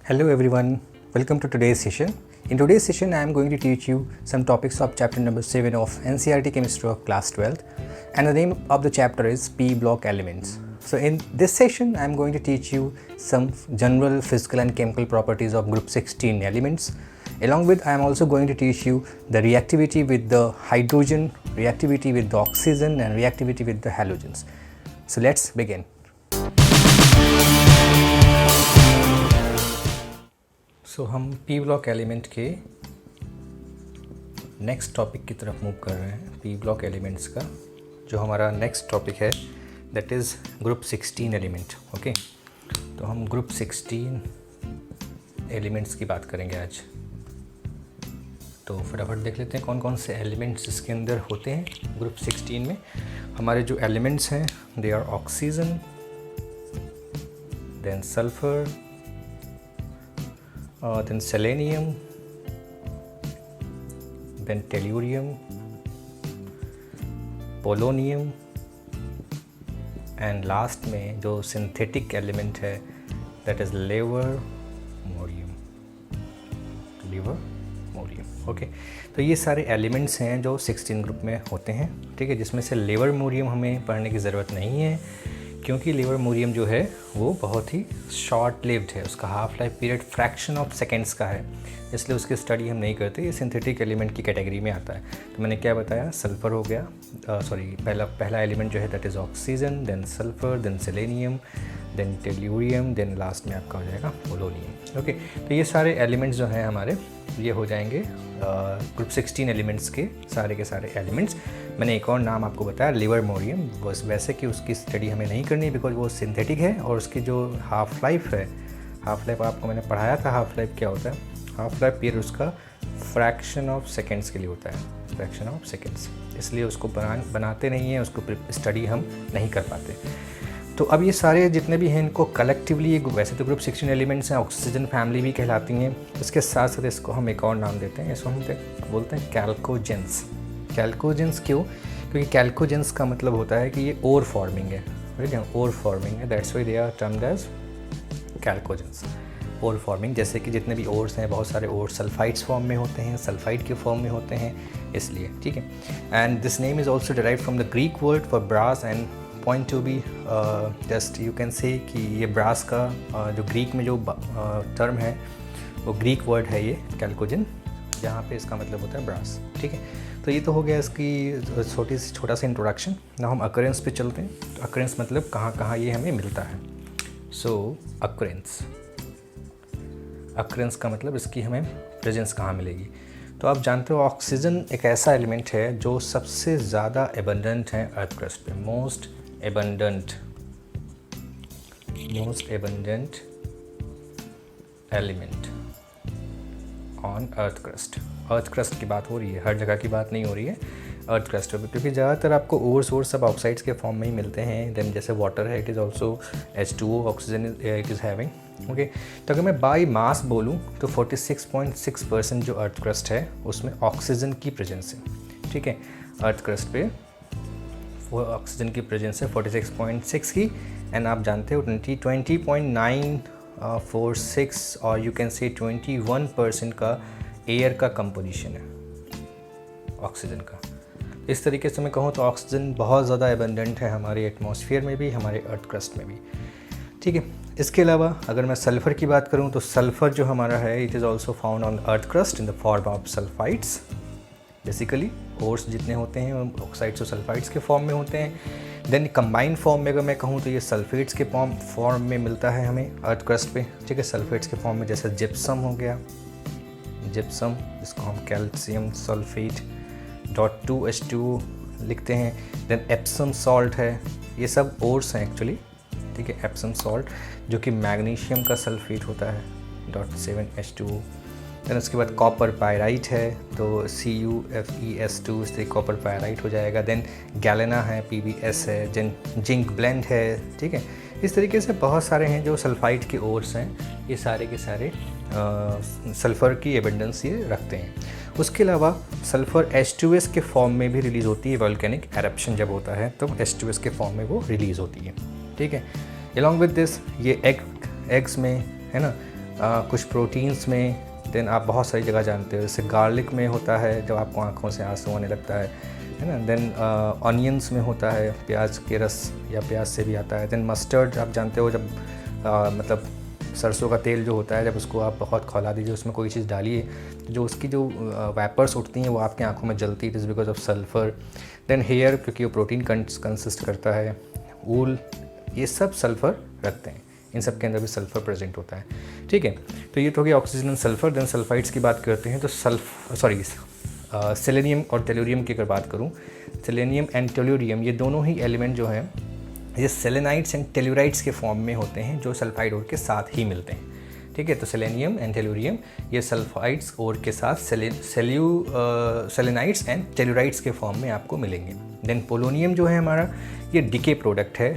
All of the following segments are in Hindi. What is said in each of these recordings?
Hello everyone, welcome to today's session. In today's session, I am going to teach you some topics of chapter number 7 of NCERT Chemistry of class 12th, and the name of the chapter is P block elements. So in this session, I am going to teach you some general physical and chemical properties of group 16 elements. Along with, I am also going to teach you the reactivity with the hydrogen, reactivity with the oxygen and reactivity with the halogens. So let's begin. सो हम पी ब्लॉक एलिमेंट के नेक्स्ट टॉपिक की तरफ मूव कर रहे हैं. पी ब्लॉक एलिमेंट्स का जो हमारा नेक्स्ट टॉपिक है that is group 16 element. Okay, तो हम ग्रुप 16 एलिमेंट्स की बात करेंगे आज. तो फटाफट देख लेते हैं कौन कौन से एलिमेंट्स इसके अंदर होते हैं. ग्रुप 16 में हमारे जो एलिमेंट्स हैं they are oxygen, then sulphur, then selenium, then tellurium, polonium, and last में जो सिंथेटिक एलिमेंट है दैट इज़ लिवरमोरियम. ओके, तो ये सारे एलिमेंट्स हैं जो 16 ग्रुप में होते हैं. ठीक है, जिसमें से लिवरमोरियम हमें पढ़ने की ज़रूरत नहीं है क्योंकि लिवरमोरियम जो है वो बहुत ही शॉर्ट लिव्ड है. उसका half life period fraction of seconds का है, इसलिए उसकी स्टडी हम नहीं करते. ये सिंथेटिक एलिमेंट की कैटेगरी में आता है. तो मैंने क्या बताया, सल्फ़र हो गया, पहला एलिमेंट जो है that is oxygen, then sulphur, then selenium, then tellurium, then last में आपका हो जाएगा पोलोनियम. ओके, तो ये सारे एलिमेंट्स जो हैं हमारे ये हो जाएंगे ग्रुप 16 एलिमेंट्स के सारे एलिमेंट्स. मैंने एक और नाम आपको बताया लिवरमोरियम, बस वैसे कि उसकी स्टडी हमें नहीं करनी बिकॉज वो सिंथेटिक है और उसकी जो हाफ़ लाइफ है, हाफ़ लाइफ आपको मैंने पढ़ाया था. हाफ़ लाइफ क्या होता है, हाफ़ लाइफ पीरियड उसका फ्रैक्शन ऑफ सेकेंड्स के लिए होता है, फ्रैक्शन ऑफ सेकेंड्स. इसलिए उसको बनाते नहीं हैं, उसको स्टडी हम नहीं कर पाते. तो अब ये सारे जितने भी हैं इनको कलेक्टिवली, वैसे तो ग्रुप 16 एलिमेंट्स हैं, ऑक्सीजन फैमिली भी कहलाती हैं. इसके साथ साथ इसको हम एक और नाम देते हैं, इसको हम बोलते हैं कैल्कोजेंस. कैल्कोजेंस क्यों? क्योंकि कैल्कोजेंस का मतलब होता है कि ये ओर फॉर्मिंग है. ठीक है, ओर फॉर्मिंग है, that's why they are termed as chalcogens. Ore forming, जैसे कि जितने भी ओर्स हैं, बहुत सारे ओर सल्फाइड्स फॉर्म में होते हैं, सल्फाइड के फॉर्म में होते हैं, इसलिए. ठीक है, and this name is also derived from the Greek word for brass and point to be just you can say कि ये ब्रास का जो ग्रीक में जो टर्म है वो ग्रीक वर्ड है ये कैल्कोजन, जहाँ पे इसका मतलब होता है ब्रास. ठीक है, तो ये तो हो गया इसकी छोटा सा इंट्रोडक्शन. ना हम अकरेंस पे चलते हैं. तो अकरेंस मतलब कहाँ कहाँ ये हमें मिलता है. सो अकरेंस का मतलब इसकी हमें प्रेजेंस कहाँ मिलेगी. तो आप जानते हो ऑक्सीजन एक ऐसा एलिमेंट है जो सबसे ज़्यादा एबंडेंट है अर्थ क्रस्ट पे. Most abundant element on earth crust. Earth crust की बात हो रही है, हर जगह की बात नहीं हो रही है, अर्थ क्रस्ट पे, क्योंकि ज़्यादातर आपको ओर्स सब ऑक्साइड्स के फॉर्म में ही मिलते हैं. देन जैसे वाटर है, it is also H2O, oxygen it is having. Okay, तो अगर मैं बाई मास बोलूँ तो 46.6% जो अर्थ क्रस्ट है उसमें ऑक्सीजन की प्रेजेंस है. ठीक है, अर्थ क्रस्ट पे वो ऑक्सीजन की प्रेजेंस है 46.6 की. एंड आप जानते हो 20.946 और यू कैन से 21% का एयर का कंपोजिशन है ऑक्सीजन का. इस तरीके से मैं कहूँ तो ऑक्सीजन बहुत ज़्यादा एबंडेंट है हमारे एटमॉस्फेयर में भी, हमारे अर्थ क्रस्ट में भी. ठीक है, इसके अलावा अगर मैं सल्फ़र की बात करूँ तो सल्फ़र जो हमारा है it is also found on earth crust in the form of sulphides. Basically ores जितने होते हैं ऑक्साइड्स और सल्फाइड्स के फॉर्म में होते हैं. देन कंबाइंड फॉर्म में अगर मैं कहूँ तो ये सल्फेट्स के फॉर्म में मिलता है हमें अर्थ क्रस्ट पे. ठीक है, सल्फेट्स के फॉर्म में जैसे जिप्सम हो गया, जिप्सम जिसको हम कैल्शियम सल्फेट .2H2O लिखते हैं. देन एप्सम सॉल्ट है, ये सब ओर्स हैं एक्चुअली. ठीक है, एप्सम सॉल्ट जो कि मैग्नीशियम का सल्फेट होता है .7H2O. देन उसके बाद कॉपर पायराइट है तो CuFeS2, इससे कॉपर पायराइट हो जाएगा. देन गैलेना है, PbS है, जिंक ब्लेंड है. ठीक है, इस तरीके से बहुत सारे हैं जो सल्फाइड के ओर्स हैं. ये सारे के सारे सल्फ़र की एबंडेंस ये रखते हैं. उसके अलावा सल्फ़र H2S के फॉर्म में भी रिलीज़ होती है. वोल्केनिक एरप्शन जब होता है तो H2S के फॉर्म में वो रिलीज़ होती है. ठीक है, अलॉन्ग विद दिस ये एग्स में है ना कुछ प्रोटीन्स में, देन आप बहुत सारी जगह जानते हो, जैसे गार्लिक में होता है जब आपको आँखों से आंसू आने लगता है ना। देन ऑनियंस में होता है, प्याज के रस या प्याज से भी आता है। देन मस्टर्ड आप जानते हो, जब मतलब सरसों का तेल जो होता है, जब उसको आप बहुत खौला दीजिए, उसमें कोई चीज़ डालिए, जो उसकी जो वेपर्स उठती हैं वो आपकी आंखों में जलती है, it is because of sulphur. Then hair, क्योंकि वो प्रोटीन कंसिस्ट करता है। वूल, ये सब सल्फ़र रखते हैं, इन सब के अंदर भी सल्फ़र प्रेजेंट होता है, ठीक है। तो ये तो हो गया oxygen and sulphur. Then sulphides की बात करते हैं तो सेलेनियम और टेलुरियम की अगर बात करूँ, सेलेनियम एंड टेलुरियम ये दोनों ही एलिमेंट जो हैं ये सेलेनाइड्स एंड टेलुराइड्स के फॉर्म में होते हैं, जो सल्फाइड ओर के साथ ही मिलते हैं, ठीक है। तो सेलेनियम एंड टेलुरियम ये सल्फाइड्स ओर के साथ सेलेनाइड्स एंड टेलुराइड्स के फॉर्म में आपको मिलेंगे। देन पोलोनियम जो है हमारा, ये डिके प्रोडक्ट है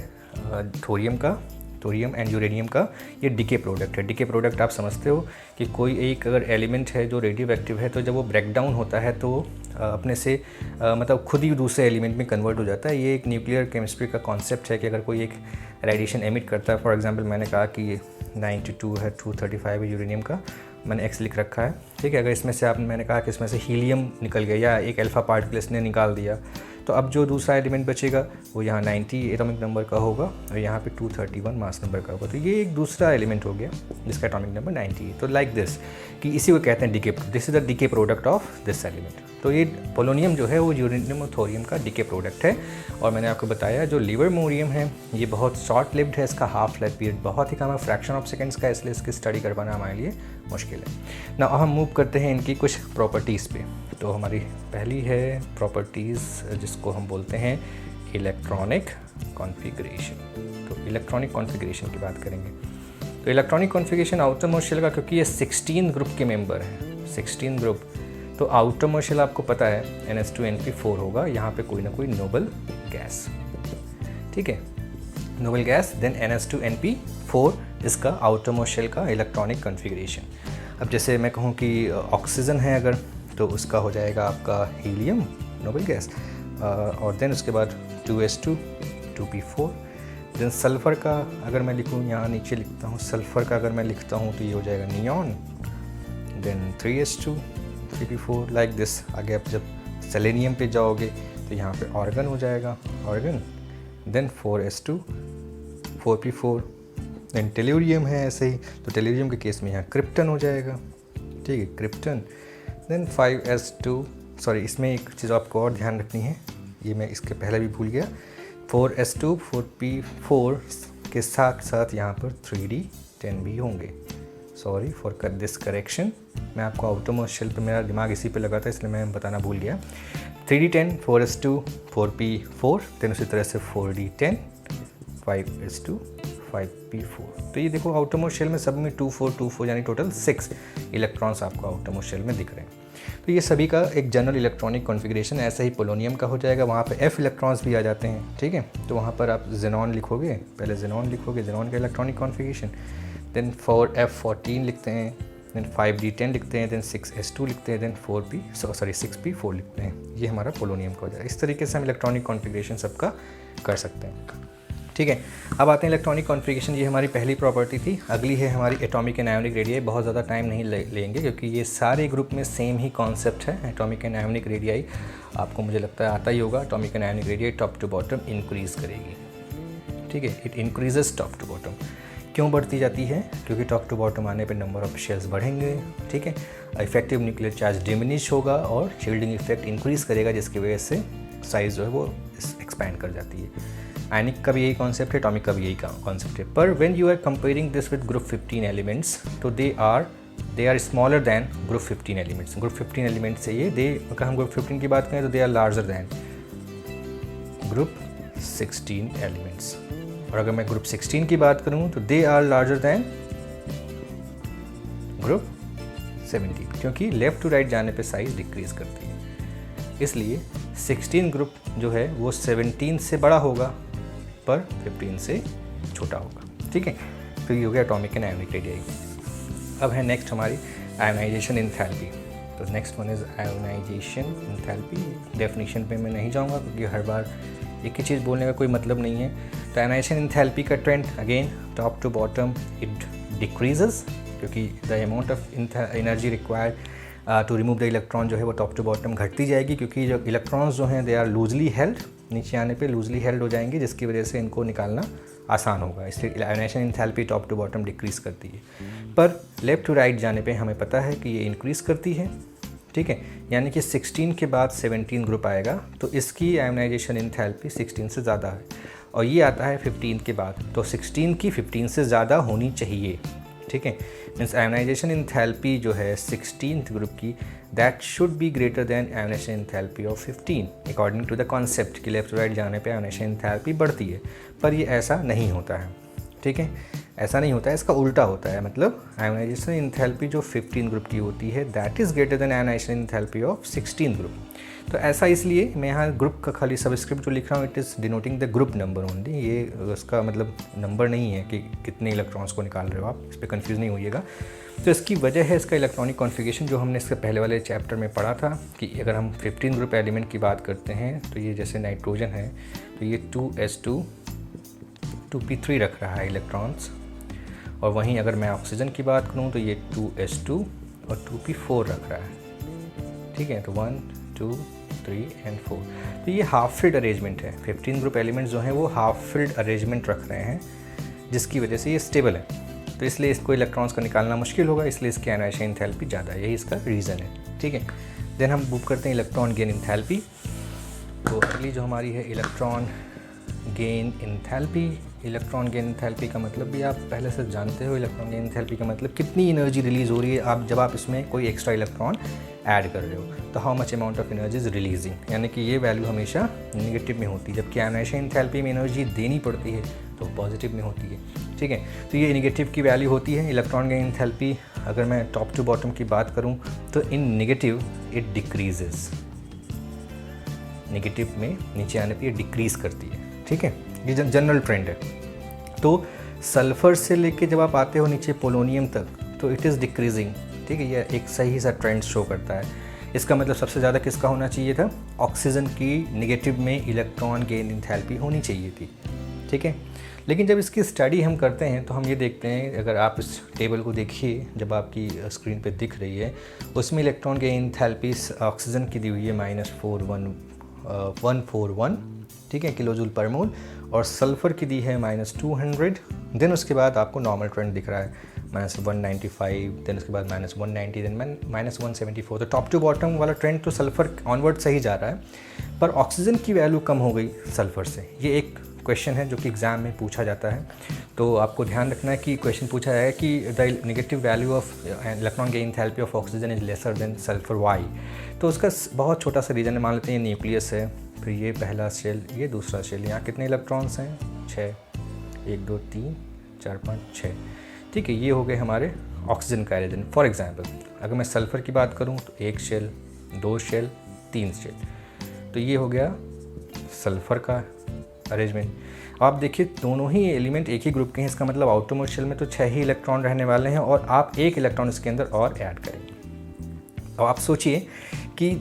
थोरियम एंड यूरेनियम का, ये डिके प्रोडक्ट है। डिके प्रोडक्ट आप समझते हो कि कोई एक अगर एलिमेंट है जो रेडियो एक्टिव है, तो जब वो ब्रेक डाउन होता है तो अपने से मतलब खुद ही दूसरे एलिमेंट में कन्वर्ट हो जाता है। ये एक न्यूक्लियर केमिस्ट्री का कॉन्सेप्ट है कि अगर कोई एक रेडिएशन एमिट करता है, फॉर एग्जांपल मैंने कहा कि ये 92 है, 235 है यूरेनियम का, मैंने एक्स लिख रखा है, ठीक है। अगर इसमें से मैंने कहा कि इसमें से हीलियम निकल गया या एक अल्फा पार्टिकल इसने निकाल दिया, तो अब जो दूसरा एलिमेंट बचेगा वो यहाँ 90 एटॉमिक नंबर का होगा और यहाँ पे 231 मास नंबर का होगा। तो ये एक दूसरा एलिमेंट हो गया जिसका एटॉमिक नंबर 90 है। तो लाइक दिस, कि इसी को कहते हैं decay, this is the decay product of this element. तो ये पोलोनियम जो है वो यूरेनियम और थोरियम का डिके प्रोडक्ट है। और मैंने आपको बताया जो लिवरमोरियम है ये बहुत शॉर्ट लिव्ड है, इसका हाफ लाइफ पीरियड बहुत ही कम है, फ्रैक्शन ऑफ सेकेंड्स का, इसलिए इसकी स्टडी कर पाना हमारे लिए मुश्किल है ना। हम मूव करते हैं इनकी कुछ प्रॉपर्टीज़ पे। तो हमारी पहली है प्रॉपर्टीज़ जिसको हम बोलते हैं इलेक्ट्रॉनिक कॉन्फ़िगरेशन। तो इलेक्ट्रॉनिक कॉन्फ़िगरेशन की बात करेंगे। तो electronic configuration outermost shell का, क्योंकि ये 16 ग्रुप के मेंबर हैं, 16 ग्रुप, तो आउटर मोस्ट शेल आपको पता है NH2NP4 होगा, यहाँ पे कोई ना कोई नोबल गैस, ठीक है, नोबल गैस। देन NH2NP4 इसका आउटर मोस्ट शेल का इलेक्ट्रॉनिक कॉन्फ़िगरेशन। अब जैसे मैं कहूँ कि ऑक्सीजन है अगर, तो उसका हो जाएगा आपका हीलियम नोबल गैस, और देन उसके बाद 2s2 2p4। देन सल्फ़र का अगर मैं लिखूँ, यहाँ नीचे लिखता हूँ, सल्फ़र का अगर मैं लिखता हूँ तो ये हो जाएगा neon. Then 3s2 3p4 like this. आगे आप जब सेलेनियम पे जाओगे तो यहाँ पे ऑर्गन हो जाएगा, organ. Then 4s2 4p4। Then tellurium है ऐसे ही, तो टेलुरियम के केस में यहाँ क्रिप्टन हो जाएगा, ठीक है, क्रिप्टन। देन 5s2, सॉरी इसमें एक चीज़ आपको और ध्यान रखनी है, ये मैं इसके पहले भी भूल गया, 4s2 4p4 के साथ साथ यहाँ पर 3d10 भी होंगे। सॉरी फॉर दिस करेक्शन, मैं आपको आउटर मोस्ट शेल पे मेरा दिमाग इसी पे लगा था इसलिए मैं बताना भूल गया। 3d10 4s2 4p4, देन उसी तरह से 4d10 5s2 5p4। तो ये देखो आउटर मोस्ट शेल में सब में 2 4 2 4 यानी टोटल 6 इलेक्ट्रॉन्स आपको आउटर मोस्ट शेल में दिख रहे हैं। तो ये सभी का एक जनरल इलेक्ट्रॉनिक कॉन्फ़िगरेशन। ऐसा ही पोलोनियम का हो जाएगा, वहाँ पे f इलेक्ट्रॉन्स भी आ जाते हैं, ठीक है। तो वहाँ पर आप जेनॉन लिखोगे, पहले जेनॉन लिखोगे, जेनॉन का इलेक्ट्रॉनिक कॉन्फ़िगरेशन। देन 4f14 लिखते हैं, देन 5d10 लिखते हैं, देन 6s2 लिखते हैं, देन 6p4 लिखते हैं। ये हमारा पोलोनियम का हो जाएगा। इस तरीके से हम इलेक्ट्रॉनिक कॉन्फ़िगरेशन सबका कर सकते हैं, ठीक है। अब आते हैं इलेक्ट्रॉनिक कॉन्फ़िगरेशन, ये हमारी पहली प्रॉपर्टी थी। अगली है हमारी एटॉमिक एंड आयोनिक रेडियाई। बहुत ज़्यादा टाइम नहीं लेंगे क्योंकि ये सारे ग्रुप में सेम ही कॉन्सेप्ट है। एटॉमिक एंड आयोनिक रेडियाई आपको मुझे लगता है आता ही होगा। Atomic and ionic radii top to bottom increase करेगी, ठीक है, it increases top to bottom. क्यों बढ़ती जाती है? क्योंकि टॉप टू बॉटम आने पे नंबर ऑफ शेल्स बढ़ेंगे, ठीक है, इफेक्टिव न्यूक्लियर चार्ज डिमिनिश होगा और शील्डिंग इफेक्ट इंक्रीज़ करेगा, जिसकी वजह से साइज़ जो है वो एक्सपैंड कर जाती है। आयनिक का भी यही कॉन्सेप्ट है, एटॉमिक का भी यही कॉन्सेप्ट है। पर when you are comparing this with group 15 elements, तो they are smaller than group 15 elements. Group 15 elements से ये अगर हम ग्रुप 15 की बात करें तो they are larger than group 16 elements. और अगर मैं ग्रुप 16 की बात करूं तो they are larger than group 17, क्योंकि लेफ़्ट टू राइट जाने पे साइज़ डिक्रीज़ करती है। इसलिए 16 ग्रुप जो है वो 17 से बड़ा होगा पर 15 से छोटा होगा, ठीक है। तो ये हो गया एटॉमिक एंड आयोनिक रेडियाई। अब है नेक्स्ट हमारी आयोनाइजेशन एंथैल्पी। तो next one is ionisation enthalpy. Definition पे मैं नहीं जाऊँगा क्योंकि हर बार एक ही चीज़ बोलने का कोई मतलब नहीं है। तो आयोनाइजेशन एंथैल्पी का trend again top to bottom it decreases क्योंकि the amount of energy required to remove the electron जो है वो टॉप टू बॉटम घटती जाएगी, क्योंकि जो इलेक्ट्रॉन्स जो हैं दे आर लूजली हेल्ड, नीचे आने पे लूजली हेल्ड हो जाएंगे, जिसकी वजह से इनको निकालना आसान होगा, इसलिए ionisation enthalpy top to bottom decrease करती है। पर लेफ़्ट टू राइट जाने पे हमें पता है कि ये इंक्रीज़ करती है, ठीक है, यानी कि 16 के बाद 17 ग्रुप आएगा तो इसकी आयोनाइजेशन एंथैल्पी 16 से ज़्यादा है, और ये आता है 15 के बाद, तो 16 की 15 से ज़्यादा होनी चाहिए, ठीक है। मीन्स आयोनाइजेशन एंथैल्पी जो है 16th ग्रुप की that should be greater than ionisation enthalpy of 15 according to the concept कि लेफ्ट राइट जाने पे आयोनाइजेशन एंथैल्पी बढ़ती है, पर ये ऐसा नहीं होता है, ठीक है, ऐसा नहीं होता है, इसका उल्टा होता है। मतलब आयोनाइजेशन एंथैल्पी जो 15 ग्रुप की होती है that is greater than ionisation enthalpy of 16 group. तो ऐसा इसलिए मैं यहाँ ग्रुप का खाली सबस्क्रिप्ट जो लिख रहा हूँ it is denoting the group number only, ये उसका मतलब नंबर नहीं है कि कितने इलेक्ट्रॉन्स को निकाल रहे हो आप, इस पर कन्फ्यूज़ नहीं होइएगा। तो इसकी वजह है इसका इलेक्ट्रॉनिक कॉन्फ़िगरेशन जो हमने इसके पहले वाले चैप्टर में पढ़ा था कि अगर हम 15 ग्रुप एलिमेंट की बात करते हैं तो ये जैसे नाइट्रोजन है तो ये 2s2 2p3 रख रहा है इलेक्ट्रॉन्स, और वहीं अगर मैं ऑक्सीजन की बात करूं तो ये 2s2 और 2p4 रख रहा है, ठीक है। तो 1 2 3 एंड 4, तो ये हाफ फिल्ड अरेंजमेंट है। 15 ग्रुप एलिमेंट्स जो हैं वो हाफ फिल्ड अरेंजमेंट रख रहे हैं, जिसकी वजह से ये स्टेबल है, तो इसलिए इसको इलेक्ट्रॉन्स का निकालना मुश्किल होगा, इसलिए इसकी आयोनाइजेशन एंथैल्पी ज़्यादा है, यही इसका रीज़न है, ठीक है। देन हम मूव करते हैं इलेक्ट्रॉन गेन एंथैल्पी। तो अगली जो हमारी है electron gain enthalpy. Electron gain enthalpy का मतलब भी आप पहले से जानते हो, इलेक्ट्रॉन गेन एंथैल्पी का मतलब कितनी एनर्जी रिलीज़ हो रही है आप जब आप इसमें कोई एक्स्ट्रा इलेक्ट्रॉन ऐड कर रहे हो, तो how much amount of energy is releasing, यानी कि ये वैल्यू हमेशा नेगेटिव में होती है, जबकि आयोनाइजेशन एंथैल्पी में एनर्जी देनी पड़ती है तो पॉजिटिव में होती है, ठीक है। तो ये नेगेटिव की वैल्यू होती है इलेक्ट्रॉन गेन एंथैल्पी। अगर मैं टॉप टू बॉटम की बात करूँ तो इन नेगेटिव इट डिक्रीजेस, नेगेटिव में नीचे आने पर ये डिक्रीज़ करती है, ठीक है, ये जनरल ट्रेंड है। तो सल्फ़र से लेके जब आप आते हो नीचे पोलोनियम तक तो इट इज़ डिक्रीजिंग, ठीक है, ये एक सही सा ट्रेंड शो करता है। इसका मतलब सबसे ज़्यादा किसका होना चाहिए था, ऑक्सीजन की नेगेटिव में इलेक्ट्रॉन गेन एंथैल्पी होनी चाहिए थी, ठीक है। लेकिन जब इसकी स्टडी हम करते हैं तो हम ये देखते हैं, अगर आप इस टेबल को देखिए जब आपकी स्क्रीन पे दिख रही है, उसमें इलेक्ट्रॉन गेन एंथैल्पी ऑक्सीजन की दी हुई है -141, ठीक है, किलो जूल पर मोल, और सल्फ़र की दी है -200। देन उसके बाद आपको नॉर्मल ट्रेंड दिख रहा है -195, देन उसके बाद -190, देन -174। तो टॉप टू बॉटम वाला ट्रेंड तो सल्फ़र ऑनवर्ड सही जा रहा है, पर ऑक्सीजन की वैल्यू कम हो गई सल्फ़र से। ये एक क्वेश्चन है जो कि एग्ज़ाम में पूछा जाता है, तो आपको ध्यान रखना है कि क्वेश्चन पूछा है कि the negative value of electron gain enthalpy of oxygen is lesser than sulphur, why. तो उसका बहुत छोटा सा रीज़न है, मान लेते हैं ये न्यूक्लियस है, फिर ये पहला शेल, ये दूसरा शेल, यहाँ कितने इलेक्ट्रॉन्स हैं, 6, 1 2 3 4 5 6, ठीक है, ये हो गए हमारे ऑक्सीजन का अरेंजमेंट। फॉर एग्जांपल अगर मैं सल्फ़र की बात करूँ तो 1 शेल, 2 शेल, 3 शेल, तो ये हो गया सल्फ़र का अरेंजमेंट। आप देखिए दोनों ही एलिमेंट एक ही ग्रुप के हैं, इसका मतलब आउटरमोस्ट शेल में तो 6 ही इलेक्ट्रॉन रहने वाले हैं, और आप 1 इलेक्ट्रॉन इसके अंदर और ऐड करेंगे। अब आप सोचिए कि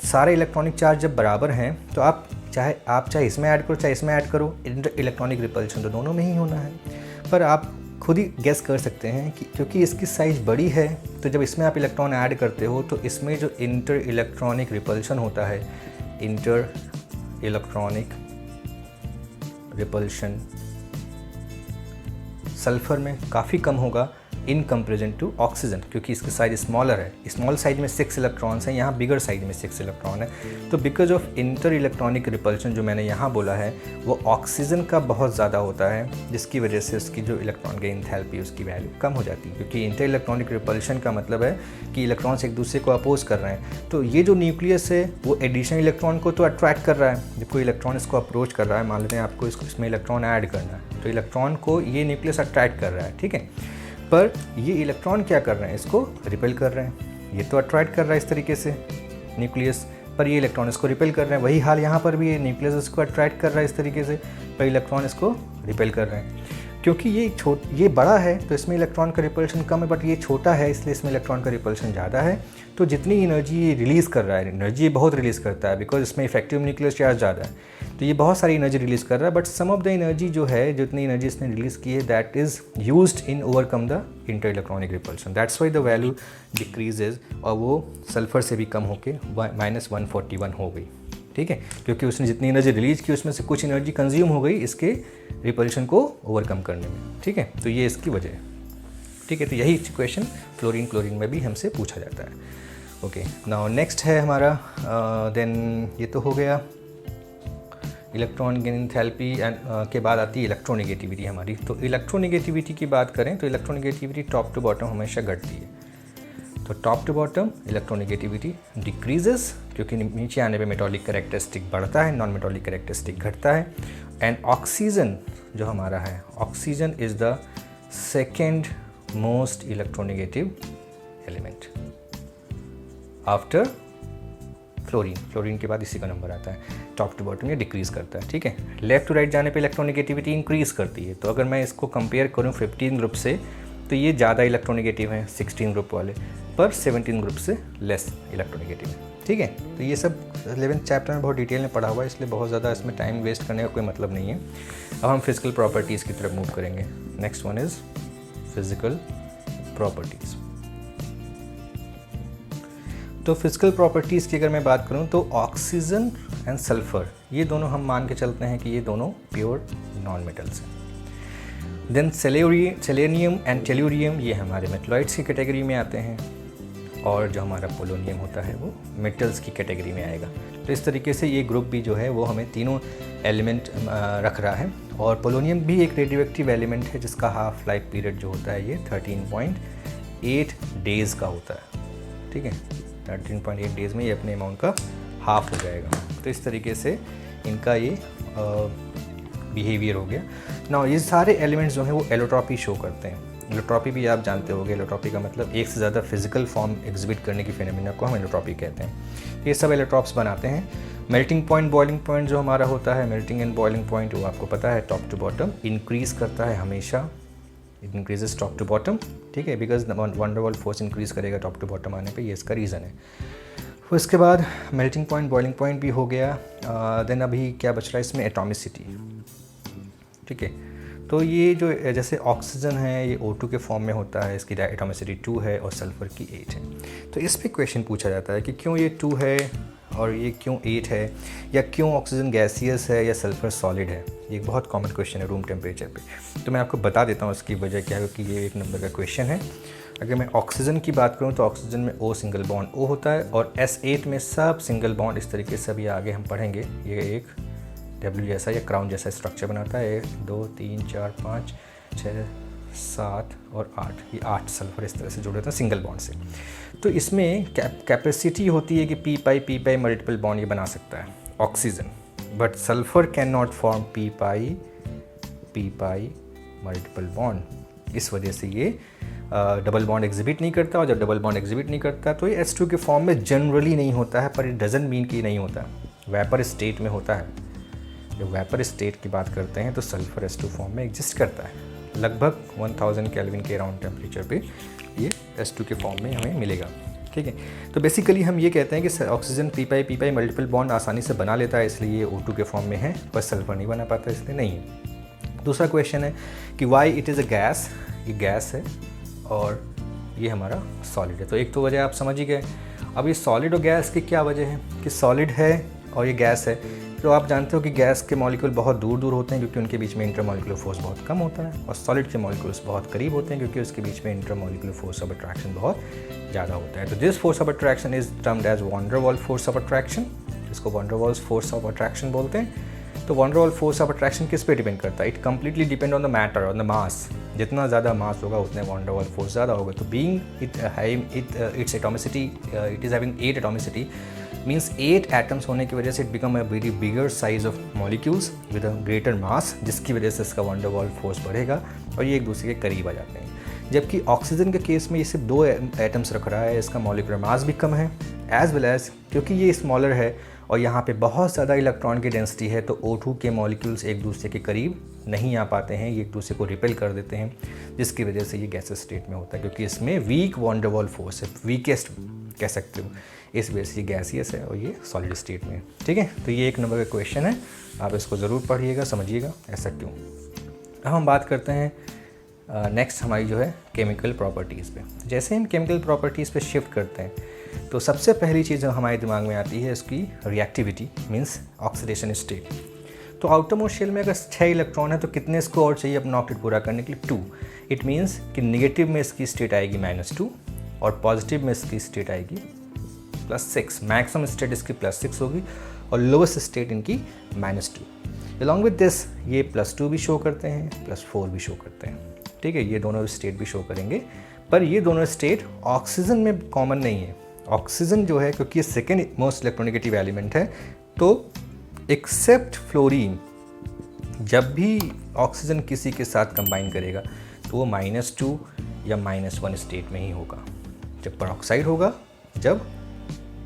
सारे इलेक्ट्रॉनिक चार्ज जब बराबर हैं तो आप चाहे इसमें ऐड करो चाहे इसमें ऐड करो, इलेक्ट्रॉनिक रिपल्शन तो दोनों में ही होना है। पर आप खुद ही गेस कर सकते हैं कि क्योंकि इसकी साइज़ बड़ी है तो जब इसमें आप इलेक्ट्रॉन ऐड करते हो तो इसमें जो इंटर इलेक्ट्रॉनिक रिपल्शन होता है, इंटर इलेक्ट्रॉनिक रिपल्शन सल्फ़र में काफ़ी कम होगा इन कंपेरिजन टू ऑक्सीजन, क्योंकि इसकी साइज स्मॉलर है। स्मॉल साइज में 6 इलेक्ट्रॉन्स हैं, यहाँ बिगर साइज में 6 इलेक्ट्रॉन है। तो because of inter electronic repulsion जो मैंने यहाँ बोला है वो ऑक्सीजन का बहुत ज़्यादा होता है, जिसकी वजह से उसकी जो इलेक्ट्रॉन गेन एंथैल्पी उसकी वैल्यू कम हो जाती है, क्योंकि इंटर इलेक्ट्रॉनिक रिपल्शन का मतलब है कि इलेक्ट्रॉन्स एक दूसरे को अपोज कर रहे हैं। तो ये जो न्यूक्लियस है वो एडिशनल इलेक्ट्रॉन को तो अट्रैक्ट कर रहा है, जब कोई इलेक्ट्रॉन इसको अप्रोच कर रहा है, मान लेते हैं आपको इसमें इलेक्ट्रॉन ऐड करना है, तो इलेक्ट्रॉन को ये न्यूक्लियस अट्रैक्ट कर रहा है, ठीक है। पर ये इलेक्ट्रॉन क्या कर रहे हैं, इसको रिपेल कर रहे हैं। ये तो अट्रैक्ट कर रहा है इस तरीके से न्यूक्लियस, पर ये इलेक्ट्रॉन इसको रिपेल कर रहे हैं। वही हाल यहाँ पर भी है, न्यूक्लियस इसको अट्रैक्ट कर रहा है इस तरीके से, पर इलेक्ट्रॉन इसको रिपेल कर रहे हैं। क्योंकि ये बड़ा है तो इसमें इलेक्ट्रॉन का रिपल्शन कम है, बट ये छोटा है इसलिए इसमें इलेक्ट्रॉन का रिपल्शन ज़्यादा है। तो जितनी एनर्जी ये रिलीज़ कर रहा है, एनर्जी बहुत रिलीज़ करता है बिकॉज इसमें इफेक्टिव न्यूक्लियस चार्ज ज़्यादा है। तो ये बहुत सारी एनर्जी रिलीज़ कर रहा है, but some of the energy जो है, जितनी एनर्जी इसने रिलीज़ की है, that is used in overcome the inter electronic repulsion. That's why the value decreases, और वो सल्फर से भी कम होके -141 हो गई, ठीक है, क्योंकि उसने जितनी एनर्जी रिलीज़ की उसमें से कुछ एनर्जी कंज्यूम हो गई इसके रिपल्शन को ओवरकम करने में, ठीक है। तो ये इसकी वजह है, ठीक है। तो यही क्वेश्चन क्लोरीन में भी हमसे पूछा जाता है। ओके, नाउ नेक्स्ट है हमारा देन ये तो हो गया इलेक्ट्रॉन एंथैल्पी एंड के बाद आती है इलेक्ट्रोनेगेटिविटी हमारी। तो इलेक्ट्रोनेगेटिविटी की बात करें तो इलेक्ट्रोनेगेटिविटी टॉप टू बॉटम हमेशा घटती है। तो top to bottom electronegativity decreases, क्योंकि नीचे आने पे मेटॉलिक कैरेक्टरिस्टिक बढ़ता है, नॉन मेटॉलिक कैरेक्टरिस्टिक घटता है। एंड ऑक्सीजन जो हमारा है, oxygen is the second most electronegative element after fluorine के बाद इसी का नंबर आता है। टॉप टू बॉटम ये डिक्रीज़ करता है, ठीक है। लेफ्ट टू राइट जाने पे इलेक्ट्रोनेगेटिविटी इंक्रीज़ करती है। तो अगर मैं इसको कंपेयर करूँ 15 ग्रुप से, तो ये ज़्यादा इलेक्ट्रोनेगेटिव हैं 16 ग्रुप वाले, पर 17 ग्रुप से लेस इलेक्ट्रोनेगेटिव है, ठीक है। तो ये सब 11th चैप्टर में बहुत डिटेल में पढ़ा हुआ है, इसलिए बहुत ज़्यादा इसमें टाइम वेस्ट करने का कोई मतलब नहीं है। अब हम फिजिकल प्रॉपर्टीज़ की तरफ मूव करेंगे। Next one is physical properties. तो फिजिकल प्रॉपर्टीज़ की अगर मैं बात करूं तो ऑक्सीजन एंड सल्फर, ये दोनों हम मान के चलते हैं कि ये दोनों प्योर नॉन मेटल्स हैं। देन सेलेनियम एंड टेल्यूरियम, ये हमारे मेटलॉइड्स की कैटेगरी में आते हैं, और जो हमारा पोलोनियम होता है वो मेटल्स की कैटेगरी में आएगा। तो इस तरीके से ये ग्रुप भी जो है वो हमें तीनों एलिमेंट रख रहा है। और पोलोनियम भी एक रेडियोएक्टिव एलिमेंट है जिसका हाफ लाइफ पीरियड जो होता है ये 13.8 डेज़ का होता है, ठीक है। 13.8 डेज़ में ये अपने अमाउंट का हाफ हो जाएगा। तो इस तरीके से इनका ये बिहेवियर हो गया। ना ये सारे एलिमेंट्स जो हैं वो एलोट्रॉपी शो करते हैं। एलोट्रॉपी भी आप जानते होंगे, एलोट्रॉपी का मतलब एक से ज़्यादा फिजिकल फॉर्म एग्जिबिट करने की फिनोमेना को हम एलोट्रॉपी कहते हैं। ये सब एलोट्रॉप्स बनाते हैं। मेल्टिंग पॉइंट, बॉइलिंग पॉइंट जो हमारा होता है, मेल्टिंग एंड बॉइलिंग पॉइंट, वो आपको पता है टॉप टू बॉटम इंक्रीज़ करता है हमेशा। It increases top to bottom, ठीक है, बिकॉज वन डर वाल फोर्स इंक्रीज़ करेगा टॉप टू बॉटम आने पे, ये इसका रीज़न है। फिर उसके बाद मेल्टिंग पॉइंट, बॉइलिंग पॉइंट भी हो गया। देन अभी क्या बच रहा है इसमें, एटॉमिसिटी, ठीक है। तो ये जो जैसे ऑक्सीजन है ये O2 के फॉर्म में होता है, इसकी एटॉमिसिटी 2 है और सल्फर की 8 है। तो इस पे क्वेश्चन पूछा जाता है कि क्यों ये 2 है और ये क्यों 8 है, या क्यों ऑक्सीजन गैसियस है या सल्फर सॉलिड है। ये एक बहुत कॉमन क्वेश्चन है रूम टेम्परेचर पे। तो मैं आपको बता देता हूँ उसकी वजह क्या है, क्योंकि ये 1 नंबर का क्वेश्चन है। अगर मैं ऑक्सीजन की बात करूँ तो ऑक्सीजन में O सिंगल बॉन्ड O होता है, और S8 में सब सिंगल बॉन्ड इस तरीके से अभी आगे हम पढ़ेंगे। ये एक W जैसा या क्राउन जैसा स्ट्रक्चर बनाता है। 1 2 3 4 5 6 7 और 8, ये 8 सल्फर इस तरह से जुड़े होते हैं सिंगल बॉन्ड से। तो इसमें कैपेसिटी होती है कि पी पाई मल्टीपल बॉन्ड ये बना सकता है oxygen, but sulphur can not form P pi multiple bond. इस वजह से ये डबल बॉन्ड एग्जिबिट नहीं करता, और जब डबल बॉन्ड एग्जिबिट नहीं करता तो ये H2 के फॉर्म में जनरली नहीं होता है, पर इट डजंट मीन कि नहीं होता, वेपर स्टेट में होता है। जब वेपर स्टेट की बात करते हैं तो सल्फर H2 फॉर्म में एग्जिस्ट करता है, लगभग 1000 केल्विन के अराउंड टेम्परेचर पे ये H2 के फॉर्म में हमें मिलेगा, ठीक है। तो बेसिकली हम ये कहते हैं कि ऑक्सीजन पी पाई मल्टीपल बॉन्ड आसानी से बना लेता है, इसलिए ये O2 के फॉर्म में है, पर सल्फर नहीं बना पाता, इसलिए नहीं है। दूसरा क्वेश्चन है कि why it is a gas, ये गैस है और ये हमारा सॉलिड है। तो एक तो वजह आप समझ ही गए। अब ये सॉलिड और गैस की क्या वजह है कि सॉलिड है और ये गैस है। तो आप जानते हो कि गैस के मॉलिक्यूल बहुत दूर दूर होते हैं क्योंकि उनके बीच में इंटरमॉलिक्यूलर फोर्स बहुत कम होता है, और सॉलिड के मॉलिक्यूल्स बहुत करीब होते हैं क्योंकि उसके बीच में इंटरमॉलिक्यूलर फोर्स ऑफ अट्रैक्शन बहुत ज़्यादा होता है। तो this force of attraction is termed as van der वाल फोर्स ऑफ अट्रैक्शन, इसको van der Waals force of attraction बोलते हैं। तो वॉन डर वाल फोर्स ऑफ अट्रैक्शन किस पे डिपेंड करता है, it completely depend on the matter, on the mass. जितना ज़्यादा मास होगा उतने वॉन डर वाल फोर्स ज़्यादा होगा। तो being its atomicity, it is having 8 atomicity, means 8 atoms होने की वजह से it become a very bigger size of molecules with a greater mass, जिसकी वजह से इसका वॉन डर वाल फोर्स बढ़ेगा और ये एक दूसरे के करीब आ जाते हैं। जबकि ऑक्सीजन के केस में ये सिर्फ 2 एटम्स रख रहा है, इसका मॉलिक्यूलर मास भी कम है, एज वेल एज क्योंकि ये स्मॉलर है और यहाँ पे बहुत ज़्यादा इलेक्ट्रॉन की डेंसिटी है, तो O2 के मॉलिक्यूल्स एक दूसरे के करीब नहीं आ पाते हैं, ये एक दूसरे को रिपेल कर देते हैं, जिसकी वजह से ये गैसेस स्टेट में होता है, क्योंकि इसमें वीक वॉन डर वाल फोर्स है, वीकेस्ट कह सकते हो। इस वजह से ये गैसियस है और ये सॉलिड स्टेट में है। ठीक है, तो ये एक नंबर का क्वेश्चन है, आप इसको ज़रूर पढ़िएगा, समझिएगा ऐसा क्यों। अब हम बात करते हैं नेक्स्ट हमारी जो है केमिकल प्रॉपर्टीज़ पे। जैसे हम केमिकल प्रॉपर्टीज़ पे शिफ्ट करते हैं तो सबसे पहली चीज़ जो हमारे दिमाग में आती है इसकी रिएक्टिविटी मींस ऑक्सीडेशन स्टेट। तो आउटरमोस्ट शेल में अगर 6 इलेक्ट्रॉन है तो कितने इसको और चाहिए अपना ऑक्टेट पूरा करने के लिए? 2। इट मीन्स कि नेगेटिव में इसकी स्टेट आएगी -2 और पॉजिटिव में इसकी स्टेट आएगी +6। मैक्सिमम स्टेट इसकी +6 होगी और लोवेस्ट स्टेट इनकी -2। अलॉन्ग विद दिस ये +2 भी शो करते हैं, +4 भी शो करते हैं। ठीक है, ये दोनों स्टेट भी शो करेंगे, पर ये दोनों स्टेट ऑक्सीजन में कॉमन नहीं है। ऑक्सीजन जो है, क्योंकि ये सेकेंड मोस्ट इलेक्ट्रोनेगेटिव एलिमेंट है, तो एक्सेप्ट फ्लोरीन जब भी ऑक्सीजन किसी के साथ कंबाइन करेगा तो वो -2 या -1 स्टेट में ही होगा। जब परऑक्साइड होगा, जब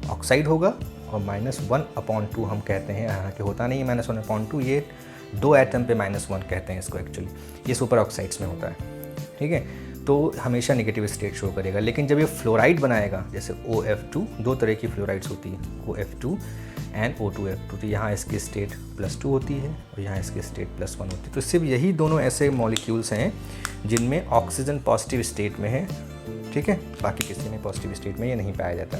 ऑक्साइड होगा और -1/2 हम कहते हैं, हालांकि होता नहीं है -1/2, ये 2 एटम पे -1 कहते हैं इसको एक्चुअली, ये सुपर ऑक्साइड्स में होता है। ठीक है, तो हमेशा नेगेटिव स्टेट शो करेगा। लेकिन जब ये फ्लोराइड बनाएगा, जैसे OF2, 2 तरह की फ्लोराइड्स होती है, OF2 एंड O2F2, तो यहाँ इसकी स्टेट +2 होती है और यहाँ इसकी स्टेट +1 होती है। तो सिर्फ यही दोनों ऐसे मॉलिक्यूल्स हैं जिनमें ऑक्सीजन पॉजिटिव स्टेट में है। ठीक है, बाकी किसी में पॉजिटिव स्टेट में ये नहीं पाया जाता।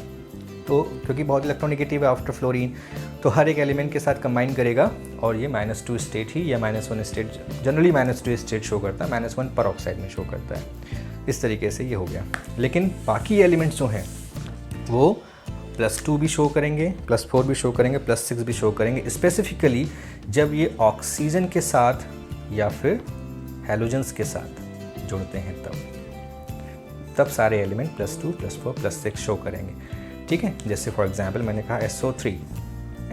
तो क्योंकि बहुत इलेक्ट्रोनेगेटिव है आफ्टर फ्लोरीन, तो हर एक एलिमेंट के साथ कंबाइन करेगा और ये -2 स्टेट ही या -1 स्टेट, जनरली -2 स्टेट शो करता है, -1 पर ऑक्साइड में शो करता है। इस तरीके से ये हो गया। लेकिन बाकी एलिमेंट्स जो हैं वो +2 भी शो करेंगे, +4 भी शो करेंगे, +6 भी शो करेंगे, स्पेसिफिकली जब ये ऑक्सीजन के साथ या फिर हैलोजेंस के साथ जुड़ते हैं तब सारे एलिमेंट +2, +4, +6 शो करेंगे। ठीक है, जैसे फॉर एग्जांपल मैंने कहा SO3,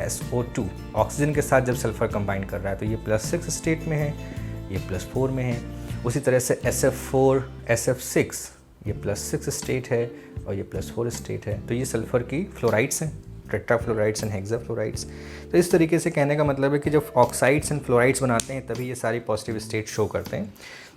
SO2 ऑक्सीजन के साथ जब सल्फर कंबाइन कर रहा है तो ये +6 स्टेट में है, ये +4 में है। उसी तरह से SF4, SF6 ये +6 स्टेट है और ये +4 स्टेट है। तो ये सल्फर की फ्लोराइड्स हैं, टेट्राफ्लोराइड्स एंड हेक्साफ्लोराइड्स। तो इस तरीके से कहने का मतलब है कि जब ऑक्साइड्स एंड फ्लोराइड्स बनाते हैं तभी ये सारी पॉजिटिव स्टेट शो करते हैं।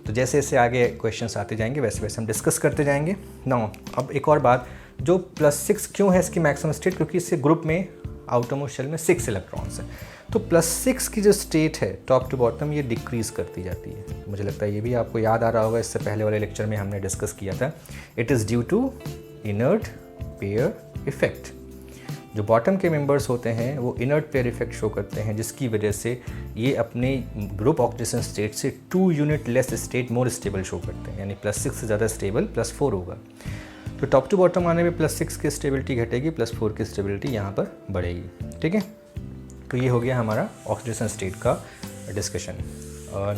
तो जैसे जैसे आगे क्वेश्चंस आते जाएंगे वैसे वैसे हम डिस्कस करते जाएंगे। नाउ अब एक और बात, जो +6 क्यों है इसकी मैक्सिमम स्टेट? क्योंकि इससे ग्रुप में आउटरमोस्ट शेल में 6 इलेक्ट्रॉन्स हैं। तो +6 की जो स्टेट है टॉप टू बॉटम ये डिक्रीज़ करती जाती है। मुझे लगता है ये भी आपको याद आ रहा होगा, इससे पहले वाले लेक्चर में हमने डिस्कस किया था। It is due to inert pair effect. जो बॉटम के मेंबर्स होते हैं वो इनर्ट पेयर इफेक्ट शो करते हैं, जिसकी वजह से ये अपने ग्रुप ऑक्सीडेशन स्टेट से 2 unit less state more stable show करते हैं, यानी +6 से ज़्यादा स्टेबल +4 होगा। तो टॉप टू बॉटम आने में +6 की स्टेबिलिटी घटेगी, +4 की स्टेबिलिटी यहाँ पर बढ़ेगी। ठीक है, तो ये हो गया हमारा ऑक्सीडेशन स्टेट का डिस्कशन।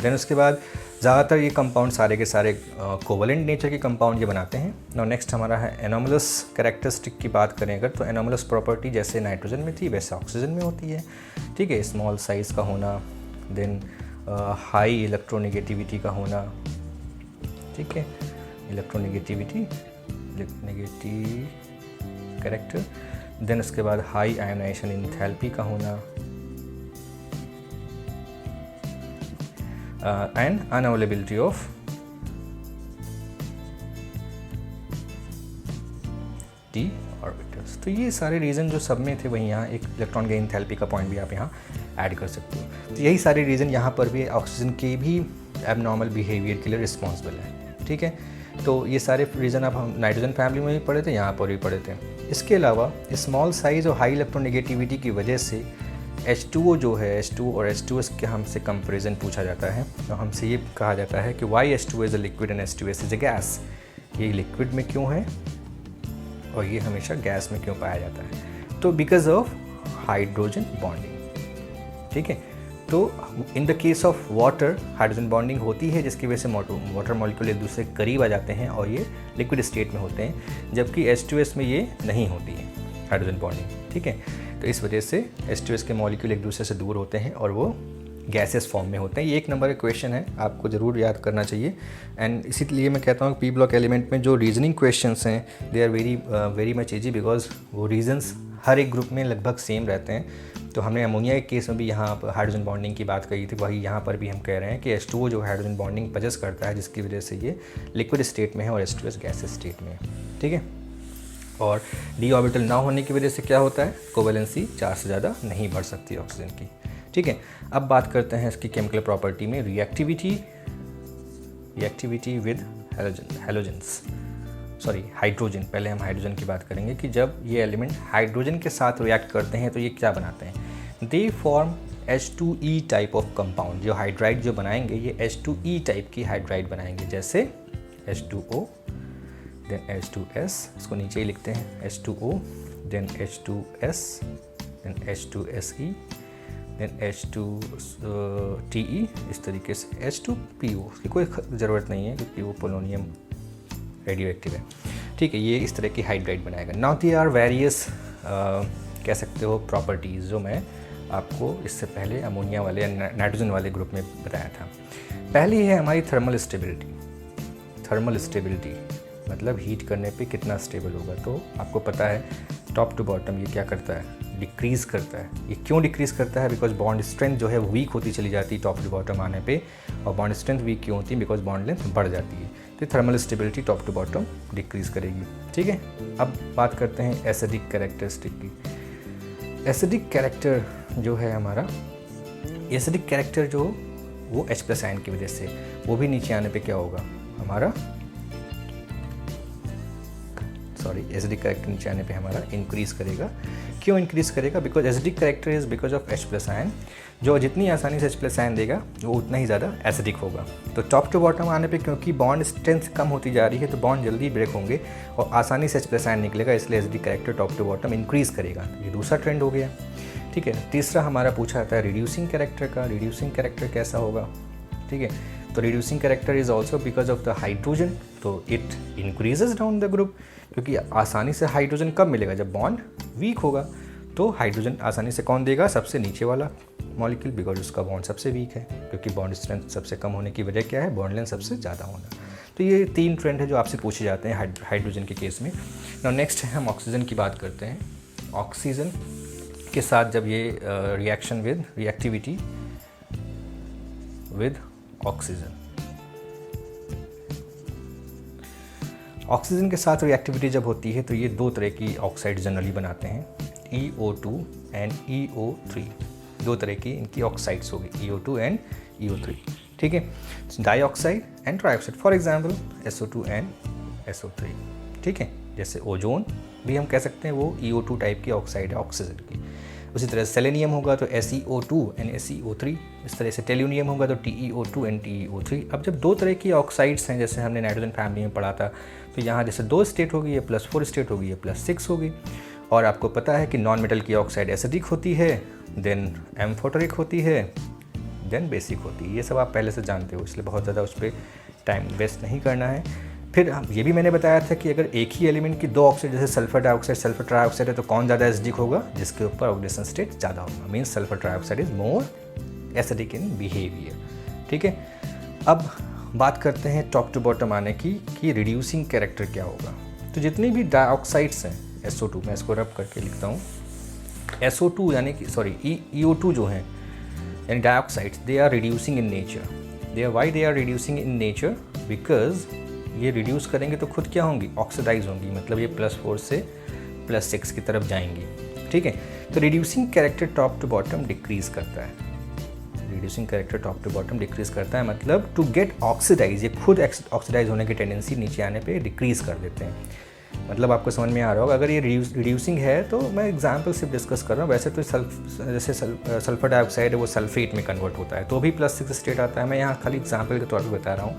देन उसके बाद ज़्यादातर ये कंपाउंड सारे के सारे कोवलेंट नेचर के कंपाउंड ये बनाते हैं। नाउ नेक्स्ट हमारा है एनोमलस कैरेक्टरिस्टिक की बात करें अगर, तो एनोमलस प्रॉपर्टी जैसे नाइट्रोजन में थी वैसे ऑक्सीजन में होती है। ठीक है, स्मॉल साइज़ का होना, देन हाई इलेक्ट्रोनेगेटिविटी का होना। ठीक है, इलेक्ट्रोनेगेटिविटी नेगेटिव कैरेक्टर, देन उसके बाद हाई आयोनाइजेशन एंथैल्पी का होना and unavailability of d orbitals. तो ये सारे रीज़न जो सब में थे वहीं यहाँ एक इलेक्ट्रॉन के एंथैल्पी का पॉइंट भी आप यहाँ ऐड कर सकते हो। तो यही सारे रीज़न यहाँ पर भी ऑक्सीजन के भी एबनॉर्मल बिहेवियर के लिए रिस्पॉन्सिबल है। ठीक है, तो ये सारे रीज़न आप हम नाइट्रोजन फैमिली में भी पढ़े थे, यहाँ पर भी पढ़े थे। इसके अलावा स्मॉल साइज़ और हाई इलेक्ट्रोनेगेटिविटी की वजह से H2O जो है, H2O और H2S के हमसे कंपैरिजन पूछा जाता है। तो हमसे ये कहा जाता है कि why H2O is a liquid and H2S is a gas. ये लिक्विड में क्यों है और ये हमेशा गैस में क्यों पाया जाता है? तो बिकॉज ऑफ हाइड्रोजन बॉन्डिंग। ठीक है, तो in the case of water hydrogen bonding होती है, जिसकी वजह से वाटर मॉलिक्यूल एक दूसरे के करीब आ जाते हैं और ये लिक्विड स्टेट में होते हैं, जबकि H2S में ये नहीं होती है हाइड्रोजन बॉन्डिंग। ठीक है, तो इस वजह से H2S के मॉलिक्यूल एक दूसरे से दूर होते हैं और वो गैसेस फॉर्म में होते हैं। ये एक नंबर का क्वेश्चन है, आपको ज़रूर याद करना चाहिए। एंड इसीलिए मैं कहता हूँ पी ब्लॉक एलिमेंट में जो रीजनिंग क्वेश्चंस हैं they are very much easy, because वो रीजन्स हर एक ग्रुप में लगभग सेम रहते हैं। तो हमने अमोनिया के केस में भी यहाँ पर हाइड्रोजन बॉन्डिंग की बात कही थी, वही यहाँ पर भी हम कह रहे हैं कि H2O जो हाइड्रोजन बॉन्डिंग पजेस करता है, जिसकी वजह से ये लिक्विड स्टेट में है और H2S गैसेस स्टेट में है। ठीक है, और डी ऑर्बिटल ना होने की वजह से क्या होता है, कोवेलेंसी 4 से ज़्यादा नहीं बढ़ सकती ऑक्सीजन की। ठीक है, अब बात करते हैं इसकी केमिकल प्रॉपर्टी में, रिएक्टिविटी विद हाइड्रोजन। पहले हम हाइड्रोजन की बात करेंगे कि जब ये एलिमेंट हाइड्रोजन के साथ रिएक्ट करते हैं तो ये क्या बनाते हैं, they form H2E type of compound. जो हाइड्राइड जो बनाएंगे ये H2E टाइप की हाइड्राइड बनाएंगे, जैसे H2O देन H2S, इसको नीचे ही लिखते हैं, H2O then H2S then H2SE then H2TE, इस तरीके से H2PO, उसकी कोई ज़रूरत नहीं है क्योंकि वो पोलोनियम रेडियो एक्टिव है। ठीक है, ये इस तरह की हाइड्राइड बनाएगा। नाउ दे आर वेरियस कह सकते हो प्रॉपर्टीज़, जो मैं आपको इससे पहले अमोनिया वाले या नाइट्रोजन वाले ग्रुप में बताया था। पहली है हमारी थर्मल स्टेबिलिटी मतलब हीट करने पे कितना स्टेबल होगा। तो आपको पता है टॉप टू बॉटम ये क्या करता है, डिक्रीज़ करता है। ये क्यों डिक्रीज़ करता है, बिकॉज बॉन्ड स्ट्रेंथ जो है वीक होती चली जाती है टॉप टू बॉटम आने पे, और बॉन्ड स्ट्रेंथ वीक क्यों होती है, बिकॉज बॉन्ड लेंथ बढ़ जाती है। तो thermal stability top to bottom decrease करेगी। ठीक है, अब बात करते हैं एसिडिक कैरेक्टरिस्टिक की। एसिडिक कैरेक्टर जो है हमारा, एसिडिक कैरेक्टर जो वो H+ आयन की वजह से, वो भी नीचे आने पे क्या होगा हमारा, एसिडिक कैरेक्टर नीचे आने पे हमारा इंक्रीज़ करेगा। क्यों इंक्रीज़ करेगा, because acidic character is because of H+ ion. जो जितनी आसानी से H+ आयन देगा वो उतना ही ज़्यादा एसिडिक होगा। तो टॉप टू बॉटम आने पे क्योंकि बॉन्ड स्ट्रेंथ कम होती जा रही है तो बॉन्ड जल्दी ब्रेक होंगे और आसानी से H+ आयन निकलेगा, इसलिए acidic character top to bottom increase करेगा। ये दूसरा ट्रेंड हो गया। ठीक है, तीसरा हमारा पूछा था रिड्यूसिंग कैरेक्टर का। रिड्यूसिंग कैरेक्टर कैसा होगा, ठीक है, तो reducing character is also because of the hydrogen, तो it increases down the group, क्योंकि आसानी से हाइड्रोजन कब मिलेगा, जब बॉन्ड वीक होगा। तो हाइड्रोजन आसानी से कौन देगा, सबसे नीचे वाला मॉलिक्यूल, बिकॉज उसका बॉन्ड सबसे वीक है, क्योंकि बॉन्ड स्ट्रेंथ सबसे कम होने की वजह क्या है, बॉन्ड लेंथ सबसे ज़्यादा होना। तो ये 3 ट्रेंड है जो आपसे पूछे जाते हैं हाइड्रोजन के केस में। नाउ नेक्स्ट है हम ऑक्सीजन की बात करते हैं। ऑक्सीजन के साथ जब ये reaction with reactivity with oxygen, oxygen के साथ रिएक्टिविटी जब होती है तो ये 2 तरह की ऑक्साइड जनरली बनाते हैं, EO2 एंड EO3। 2 तरह की इनकी ऑक्साइड्स होगी, EO2 एंड EO3। ठीक है, dioxide and trioxide, for example SO2 and SO3। ठीक है, जैसे ओजोन भी हम कह सकते हैं, वो EO2 टाइप की ऑक्साइड है ऑक्सीजन की। उसी तरह सेलेनियम होगा तो SeO2 एंड SeO3, इस तरह से टेल्यूनियम होगा तो TeO2 एंड TeO3। अब जब 2 तरह की ऑक्साइड्स हैं, जैसे हमने नाइट्रोजन फैमिली में पढ़ा था, तो यहाँ जैसे 2 स्टेट होगी, ये +4 स्टेट होगी, ये +6 होगी। और आपको पता है कि नॉन मेटल की ऑक्साइड एसिडिक होती है, देन एम्फोटरिक होती है, देन बेसिक होती है। ये सब आप पहले से जानते हो, इसलिए बहुत ज़्यादा उस पर टाइम वेस्ट नहीं करना है। फिर ये भी मैंने बताया था कि अगर एक ही एलिमेंट की 2 ऑक्साइड, जैसे सल्फर डाइऑक्साइड, सल्फर ट्राइऑक्साइड है, तो कौन ज़्यादा एसिडिक होगा, जिसके ऊपर ऑक्सीडेशन स्टेट ज़्यादा होगा, means sulphur trioxide is more acidic in behaviour. ठीक है, अब बात करते हैं टॉप टू बॉटम आने की कि रिड्यूसिंग कैरेक्टर क्या होगा। तो जितनी भी डाइऑक्साइड्स हैं, SO2, मैं इसको रब करके लिखता हूँ, SO2 यानी कि EO2 जो हैं यानी dioxides, they are reducing in nature. Why they are reducing in nature, because ये रिड्यूस करेंगे तो खुद क्या होंगी, ऑक्सीडाइज होंगी, मतलब ये +4 से +6 की तरफ जाएंगी। ठीक है, तो reducing character top to bottom decrease करता है। Reducing character top to bottom decrease करता है, मतलब टू गेट ऑक्सीडाइज, ये खुद ऑक्सीडाइज होने की टेंडेंसी नीचे आने पे डिक्रीज़ कर देते हैं। मतलब आपको समझ में आ रहा होगा, अगर ये रिड्यूसिंग है तो मैं एग्जांपल सिर्फ डिस्कस कर रहा हूँ। वैसे तो जैसे सल्फर डाइऑक्साइड है वो सल्फेट में कन्वर्ट होता है तो भी +6 स्टेट आता है। मैं यहाँ खाली एग्जांपल के तौर पर बता रहा हूँ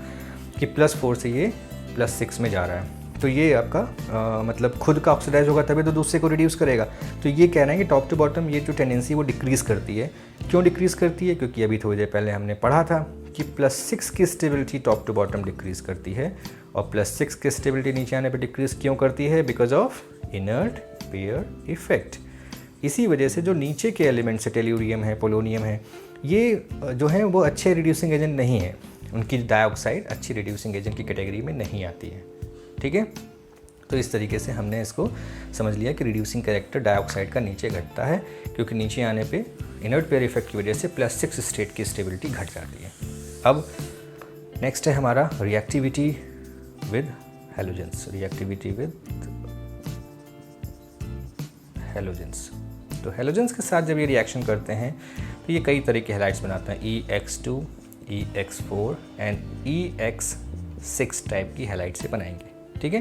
कि +4 से ये +6 में जा रहा है। तो ये आपका मतलब खुद का ऑक्सीडाइज होगा तभी तो दूसरे को रिड्यूस करेगा। तो ये कह रहे हैं कि टॉप टू बॉटम ये जो टेंडेंसी वो डिक्रीज़ करती है। क्यों डिक्रीज़ करती है, क्योंकि अभी थोड़ी देर पहले हमने पढ़ा था कि +6 की stability top to bottom decrease करती है, और +6 की स्टेबिलिटी नीचे आने पर डिक्रीज़ क्यों करती है, because of inert pair effect. इसी वजह से जो नीचे के एलिमेंट्स है, टेल्यूरियम है, पोलोनियम है, ये जो हैं वो अच्छे रिड्यूसिंग एजेंट नहीं है, उनकी डाइऑक्साइड अच्छी रिड्यूसिंग एजेंट की कैटेगरी में नहीं आती है। ठीक है, तो इस तरीके से हमने इसको समझ लिया कि रिड्यूसिंग कैरेक्टर डाइऑक्साइड का नीचे घटता है, क्योंकि नीचे आने पे इनर्ट पेयर इफेक्ट की वजह से +6 स्टेट की स्टेबिलिटी घट जाती है। अब नेक्स्ट है हमारा reactivity with halogens. Reactivity with halogens. तो हेलोजेंस के साथ जब ये रिएक्शन करते हैं तो ये कई तरह के हेलाइड्स बनाते हैं, EX2, EX4 and EX6 type की हेलाइड से बनाएंगे। ठीक है,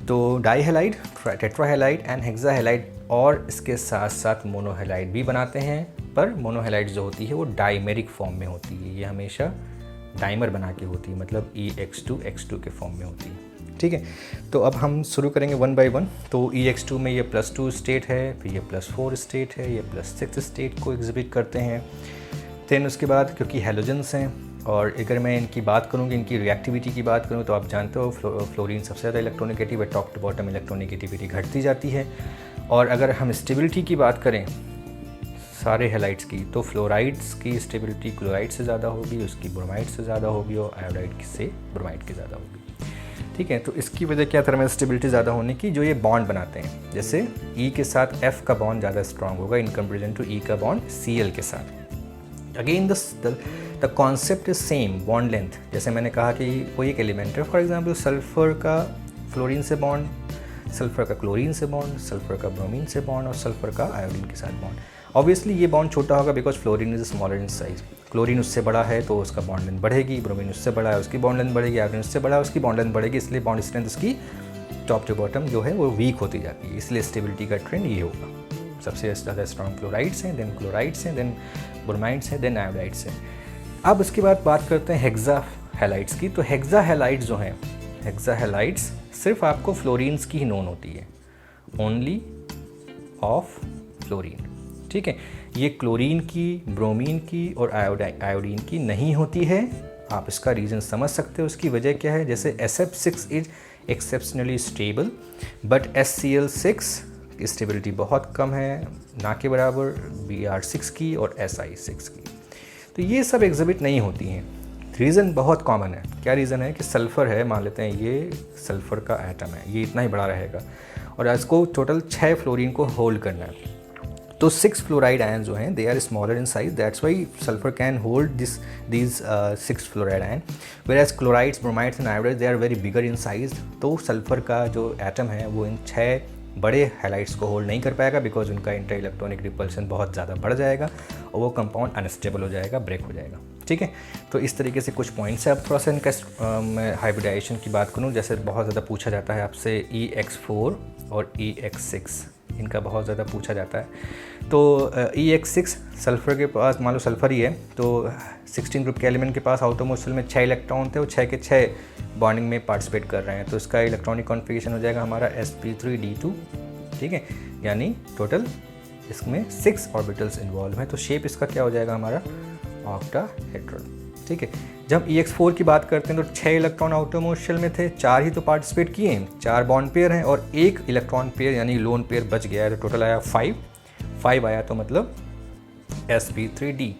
तो डाई हेलाइड, टेट्राहेलाइड एंड हेक्साहेलाइड और इसके साथ साथ मोनोहेलाइड भी बनाते हैं, पर मोनोहेलाइड जो होती है वो डाइमेरिक फॉर्म में होती है, ये हमेशा डाइमर बना के होती है, मतलब EX2 X2 के फॉर्म में होती है। ठीक है, तो अब हम शुरू करेंगे वन बाय वन। तो EX2 में ये +2 स्टेट है, फिर ये +4 स्टेट है, ये +6 स्टेट को एग्जिबिट करते हैं। देन उसके बाद क्योंकि हेलोजेंस हैं, और अगर मैं इनकी बात करूँ, इनकी रिएक्टिविटी की बात करूँ, तो आप जानते हो फ्लोरीन सबसे ज़्यादा इलेक्ट्रोनेगेटिव है, टॉप टू बॉटम इलेक्ट्रोनेगेटिविटी घटती जाती है। और अगर हम स्टेबिलिटी की बात करें सारे हेलाइड्स की, तो फ्लोराइड्स की स्टेबिलिटी क्लोराइड से ज़्यादा होगी, उसकी ब्रोमाइड से ज़्यादा होगी, और आयोडाइड से ब्रोमाइड की ज़्यादा होगी। ठीक है, तो इसकी वजह क्या थर्मल स्टेबिलिटी ज़्यादा होने की, जो ये बॉन्ड बनाते हैं, जैसे E के साथ F का बॉन्ड ज़्यादा स्ट्रॉन्ग होगा इन कंपेरिजन टू E का बॉन्ड Cl के साथ। Again the concept is same, bond length. जैसे मैंने कहा कि कोई एक एलिमेंट है, फॉर एग्जांपल सल्फर का फ्लोरीन से बॉन्ड, सल्फर का क्लोरीन से बॉन्ड, सल्फर का ब्रोमीन से बॉन्ड और सल्फर का आयोडीन के साथ बॉन्ड। ऑब्वियसली ये बॉन्ड छोटा होगा because fluorine is smaller in size, chlorine उससे बड़ा है तो उसका बॉन्ड लेंथ बढ़ेगी, ब्रोमीन उससे बड़ा है उसकी बॉन्ड लेंथ बढ़ेगी, आयोडीन उससे बड़ा है उसकी बॉन्ड लेंथ बढ़ेगी, इसलिए बॉन्ड स्ट्रेंथ उसकी टॉप टू बॉटम जो है वो वीक होती जाती है। इसलिए स्टेबिलिटी का ट्रेंड ये होगा, सबसे ज़्यादा स्ट्रॉन्ग क्लोराइड्स हैं, देन क्लोराइड्स हैं, देन ब्रोमाइड्स हैं, देन आयोडाइड्स हैं। अब उसके बाद बात करते हैं हेक्सा हेलाइड्स की। तो हेक्सा हेलाइड्स जो हैं, हेक्सा हेलाइड्स सिर्फ आपको फ्लोरीन्स की ही नोन होती है, ओनली ऑफ फ्लोरीन। ठीक है, ये क्लोरीन की, ब्रोमीन की और आयोडीन की नहीं होती है। आप इसका रीज़न समझ सकते हो, उसकी वजह क्या है। जैसे SF6 is exceptionally stable, but SCl6 की स्टेबिलिटी बहुत कम है, ना के बराबर Br6 की और Si6 की। तो ये सब एग्जिबिट नहीं होती हैं। रीज़न बहुत कॉमन है। क्या रीज़न है कि सल्फ़र है, मान लेते हैं ये सल्फ़र का एटम है, ये इतना ही बड़ा रहेगा और इसको टोटल 6 फ्लोरीन को होल्ड करना है। तो 6 फ्लोराइड आयन जो हैं, they are smaller in size, that's why sulphur can hold these 6 fluoride ion, whereas chlorides, bromides and iodides they are very bigger in size. तो सल्फर का जो एटम है वो इन 6 बड़े हैलाइड्स को होल्ड नहीं कर पाएगा बिकॉज उनका इंटर इलेक्ट्रॉनिक रिपल्शन बहुत ज़्यादा बढ़ जाएगा और वो कंपाउंड अनस्टेबल हो जाएगा, ब्रेक हो जाएगा। ठीक है, तो इस तरीके से कुछ पॉइंट्स है। अब थोड़ा सा इनका मैं हाइब्रिडाइजेशन की बात करूँ, जैसे बहुत ज़्यादा पूछा जाता है आपसे EX4 और EX6, इनका बहुत ज़्यादा पूछा जाता है। तो EX6 सल्फ़र के पास, मान लो सल्फ़र ही है, तो 16 ग्रुप के एलिमेंट के पास आउटोमोस्टल में 6 इलेक्ट्रॉन थे और 6 के 6 बॉन्डिंग में पार्टिसिपेट कर रहे हैं, तो इसका इलेक्ट्रॉनिक कॉन्फ़िगरेशन हो जाएगा हमारा sp3d2। ठीक है, यानी टोटल इसमें 6 ऑर्बिटल्स इन्वॉल्व हैं, तो शेप इसका क्या हो जाएगा हमारा ऑक्टाहेड्रल। ठीक है, जब EX4 की बात करते हैं तो 6 इलेक्ट्रॉन आउटरमोस्ट शेल में थे, 4 ही तो पार्टिसिपेट किए हैं, 4 बॉन्ड पेयर हैं और 1 इलेक्ट्रॉन पेयर यानी लोन पेयर बच गया है, तो टोटल आया 5 आया, तो मतलब sp3d,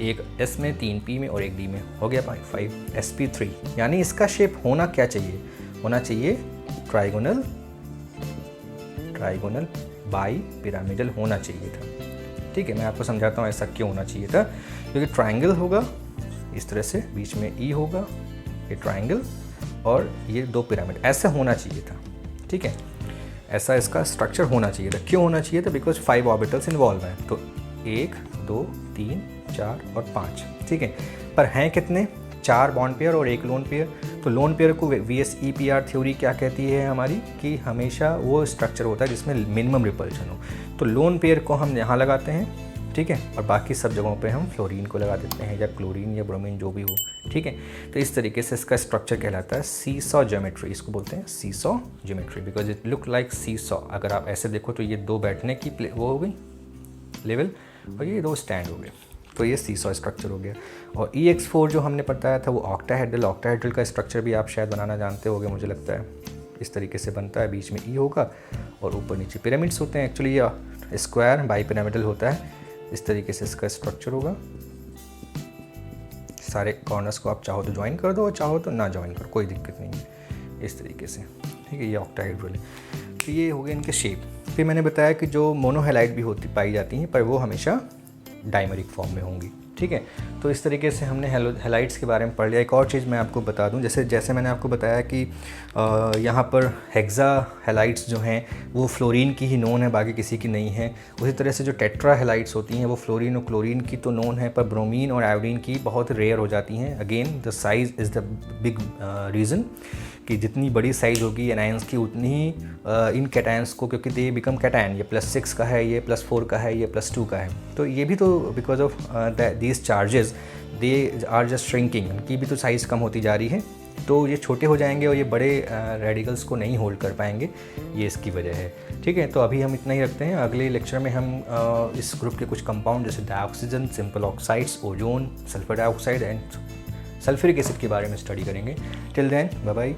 एक S में 3 P में और एक D में, हो गया 5 sp3। यानी इसका शेप होना क्या चाहिए, होना चाहिए ट्राइगोनल बाई पिरामिडल होना चाहिए था। ठीक है, मैं आपको समझाता हूँ ऐसा क्यों होना चाहिए था, क्योंकि ट्राइंगल होगा इस तरह से, बीच में E होगा, ये ट्राइंगल और ये 2 पिरामिड, ऐसा होना चाहिए था। ठीक है, ऐसा इसका स्ट्रक्चर होना चाहिए था। क्यों होना चाहिए था, बिकॉज 5 ऑर्बिटल्स इन्वॉल्व हैं, तो 1 2 3 4 और 5। ठीक है, पर हैं कितने, 4 बॉन्ड पेयर और 1 लोन पेयर। तो लोन पेयर को VSEPR थ्योरी क्या कहती है हमारी, कि हमेशा वो स्ट्रक्चर होता है जिसमें मिनिमम रिपल्शन हो। तो लोन पेयर को हम यहाँ लगाते हैं, ठीक है, और बाकी सब जगहों पे हम फ्लोरीन को लगा देते हैं, या क्लोरीन या ब्रोमीन जो भी हो। ठीक है, तो इस तरीके से इसका स्ट्रक्चर कहलाता है सीसॉ ज्योमेट्री, इसको बोलते हैं seesaw geometry, because it look like seesaw. अगर आप ऐसे देखो तो ये 2 बैठने की वो हो गई लेवल और ये 2 स्टैंड हो गए, तो ये सीसॉ स्ट्रक्चर हो गया। और EX4 जो हमने बताया था वो ऑक्टाहेड्रल का स्ट्रक्चर भी आप शायद बनाना जानते होंगे, मुझे लगता है इस तरीके से बनता है, बीच में E होगा और ऊपर नीचे पिरामिड्स होते हैं। एक्चुअली ये स्क्वायर बाई पिरामिडल होता है, इस तरीके से इसका स्ट्रक्चर होगा। सारे कॉर्नर्स को आप चाहो तो ज्वाइन कर दो और चाहो तो ना ज्वाइन करो, कोई दिक्कत नहीं है, इस तरीके से। ठीक है, ये ऑक्टाहेड्रल है। तो ये हो गए इनके शेप। फिर मैंने बताया कि जो मोनोहेलाइड भी पाई जाती हैं, पर वो हमेशा डाइमरिक फॉर्म में होंगी। ठीक है। तो इस तरीके से हमने हैलाइड्स के बारे में पढ़ लिया। एक और चीज़ मैं आपको बता दूं, जैसे मैंने आपको बताया कि यहाँ पर हेक्सा हैलाइड्स जो हैं वो फ्लोरीन की ही नोन है, बाकी किसी की नहीं है। उसी तरह से जो टेट्रा हैलाइड्स होती हैं वो फ्लोरीन और क्लोरीन की तो नोन है, पर ब्रोमीन और आयोडीन की बहुत रेयर हो जाती हैं। Again the size is the big reason, कि जितनी बड़ी साइज़ होगी एनायंस की उतनी ही इन कैटायंस को, क्योंकि दे बिकम कैटायन, ये +6 का है, ये +4 का है, ये +2 का है, तो ये भी तो because of these charges they are just shrinking, उनकी भी तो साइज़ कम होती जा रही है, तो ये छोटे हो जाएंगे और ये बड़े रेडिकल्स को नहीं होल्ड कर पाएंगे, ये इसकी वजह है। ठीक है, तो अभी हम इतना ही रखते हैं। अगले लेक्चर में हम इस ग्रुप के कुछ कंपाउंड जैसे dioxygen, simple oxides, ozone, sulphur dioxide and sulphuric acid के बारे में स्टडी करेंगे। Till then bye bye.